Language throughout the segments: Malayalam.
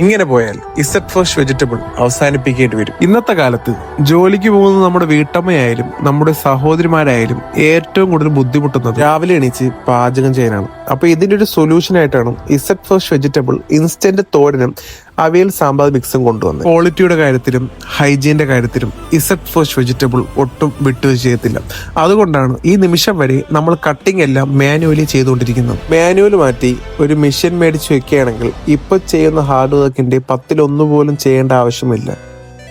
ഇങ്ങനെ പോയാൽ ഇസഡ് ഫ്രഷ് വെജിറ്റബിൾ അവസാനിപ്പിക്കേണ്ടി വരും. ഇന്നത്തെ കാലത്ത് ജോലിക്ക് പോകുന്ന നമ്മുടെ വീട്ടമ്മയായാലും നമ്മുടെ സഹോദരിമാരായാലും ഏറ്റവും കൂടുതൽ ബുദ്ധിമുട്ടുന്നത് രാവിലെ എണീച്ച് പാചകം ചെയ്യാനാണ്. അപ്പൊ ഇതിന്റെ ഒരു സൊല്യൂഷൻ ആയിട്ടാണ് ഇസഡ് ഫ്രഷ് വെജിറ്റബിൾ ഇൻസ്റ്റന്റ് തോരനും അവിയൽ സാമ്പാർ മിക്സും കൊണ്ടുവന്നത്. ക്വാളിറ്റിയുടെ കാര്യത്തിലും ഹൈജീന്റെ കാര്യത്തിലും ഇസഡ് ഫ്രഷ് വെജിറ്റബിൾ ഒട്ടും വിട്ടുവീഴ്ച ചെയ്യത്തില്ല. അതുകൊണ്ടാണ് ഈ നിമിഷം വരെ നമ്മൾ കട്ടിംഗ് എല്ലാം മാനുവലി ചെയ്തുകൊണ്ടിരിക്കുന്നത്. മാനുവൽ മാറ്റി ഒരു മെഷീൻ മേടിച്ച് വെക്കുകയാണെങ്കിൽ ഇപ്പൊ ചെയ്യുന്ന ഹാർഡ് വർക്കിന്റെ 10-1 പോലും ചെയ്യേണ്ട ആവശ്യമില്ല.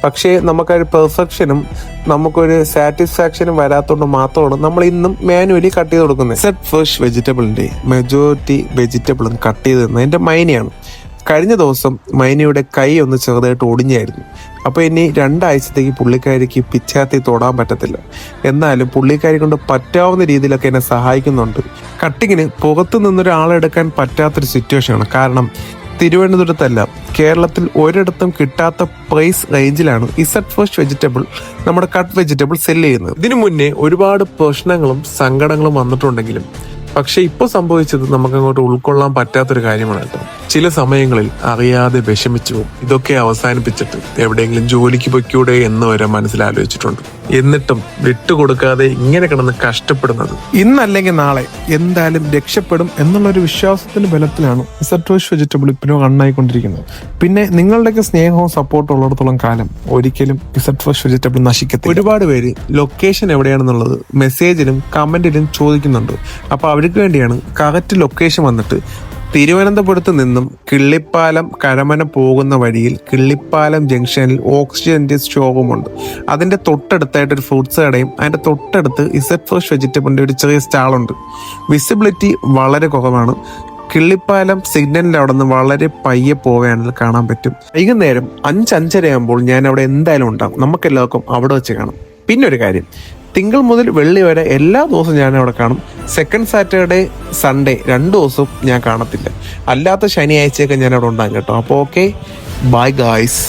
പക്ഷേ നമുക്കൊരു പെർഫെക്ഷനും നമുക്കൊരു സാറ്റിസ്ഫാക്ഷനും വരാത്തതുകൊണ്ട് മാത്രമാണ് നമ്മൾ ഇന്നും മാനുവലി കട്ട് ചെയ്ത് കൊടുക്കുന്നത്. ഇസഡ് ഫ്രഷ് വെജിറ്റബിളിന്റെ മെജോറിറ്റി വെജിറ്റബിളും കട്ട് ചെയ്ത് തന്നത് എന്റെ മൈനയാണ്. കഴിഞ്ഞ ദിവസം മൈനയുടെ കൈ ഒന്ന് ചെറുതായിട്ട് ഒടിഞ്ഞായിരുന്നു. അപ്പോൾ ഇനി 2 ആഴ്ചത്തേക്ക് പുള്ളിക്കാരിക്ക് പിച്ചാത്തി തൊടാൻ പറ്റത്തില്ല. എന്നാലും പുള്ളിക്കാരി കൊണ്ട് പറ്റാവുന്ന രീതിയിലൊക്കെ എന്നെ സഹായിക്കുന്നുണ്ട്. കട്ടിങ്ങിന് പുറത്തു നിന്നൊരാളെ എടുക്കാൻ പറ്റാത്തൊരു സിറ്റുവേഷനാണ്. കാരണം തിരുവനന്തപുരത്തല്ല, കേരളത്തിൽ ഒരിടത്തും കിട്ടാത്ത പ്രൈസ് റേഞ്ചിലാണ് ഇസഡ് ഫ്രഷ് വെജിറ്റബിൾ നമ്മുടെ കട്ട് വെജിറ്റബിൾ സെല് ചെയ്യുന്നത്. ഇതിനു മുന്നേ ഒരുപാട് പ്രശ്നങ്ങളും സങ്കടങ്ങളും വന്നിട്ടുണ്ടെങ്കിലും പക്ഷെ ഇപ്പൊ സംഭവിച്ചത് നമുക്ക് അങ്ങോട്ട് ഉൾക്കൊള്ളാൻ പറ്റാത്തൊരു കാര്യമാണ് കേട്ടോ. ചില സമയങ്ങളിൽ അറിയാതെ വിഷമിച്ചു പോകും. ഇതൊക്കെ അവസാനിപ്പിച്ചിട്ട് എവിടെയെങ്കിലും ജോലിക്ക് പൊയ്ക്കൂടെ എന്ന് വരെ മനസ്സിലാലോചിച്ചിട്ടുണ്ട്. എന്നിട്ടും വിട്ടുകൊടുക്കാതെ ഇങ്ങനെ കിടന്ന് കഷ്ടപ്പെടുന്നത് ഇന്നല്ലെങ്കിൽ നാളെ എന്തായാലും രക്ഷപ്പെടും എന്നുള്ളൊരു വിശ്വാസത്തിന്റെ ബലത്തിലാണ് ഇസഡ് ഫ്രഷ് വെജിറ്റബിൾ ഇപ്പോഴും റണ്ണായിക്കൊണ്ടിരിക്കുന്നത്. പിന്നെ നിങ്ങളുടെയൊക്കെ സ്നേഹവും സപ്പോർട്ടും ഉള്ളിടത്തോളം കാലം ഒരിക്കലും ഇസഡ് ഫ്രഷ് വെജിറ്റബിൾ നശിക്കത്തില്ല. ഒരുപാട് പേര് ലൊക്കേഷൻ എവിടെയാണെന്നുള്ളത് മെസ്സേജിലും കമന്റിലും ചോദിക്കുന്നുണ്ട്. അപ്പൊ അവർക്ക് വേണ്ടിയാണ് കറക്റ്റ് ലൊക്കേഷൻ വന്നിട്ട് തിരുവനന്തപുരത്ത് നിന്നും കിള്ളിപ്പാലം കരമന പോകുന്ന വഴിയിൽ കിള്ളിപ്പാലം ജംഗ്ഷനിൽ ഓക്സിജന്റെ ഷോറൂമുണ്ട്. അതിന്റെ തൊട്ടടുത്തായിട്ട് ഒരു ഫ്രൂട്ട്സ് കടയും അതിന്റെ തൊട്ടടുത്ത് ഇസഡ് ഫ്രഷ് വെജിറ്റബിളിന്റെ ഒരു ചെറിയ സ്റ്റാളുണ്ട്. വിസിബിലിറ്റി വളരെ കുറവാണ്. കിള്ളിപ്പാലം സിഗ്നലിന്റെ അവിടെ നിന്ന് വളരെ പയ്യെ പോവുകയാണെങ്കിൽ കാണാൻ പറ്റും. വൈകുന്നേരം 5-5:30 ആകുമ്പോൾ ഞാൻ അവിടെ എന്തായാലും ഉണ്ടാകും. നമുക്കെല്ലാവർക്കും അവിടെ വെച്ച് കാണാം. പിന്നെ ഒരു കാര്യം, തിങ്കൾ മുതൽ വെള്ളി വരെ എല്ലാ ദിവസവും ഞാൻ അവിടെ കാണും. സെക്കൻഡ് സാറ്റർഡേ സൺഡേ 2 ദിവസവും ഞാൻ കാണത്തില്ല. അല്ലാത്ത ശനിയാഴ്ചയൊക്കെ ഞാൻ അവിടെ ഉണ്ടാകും കേട്ടോ. അപ്പോൾ ഓക്കെ, ബൈ ഗായ്സ്.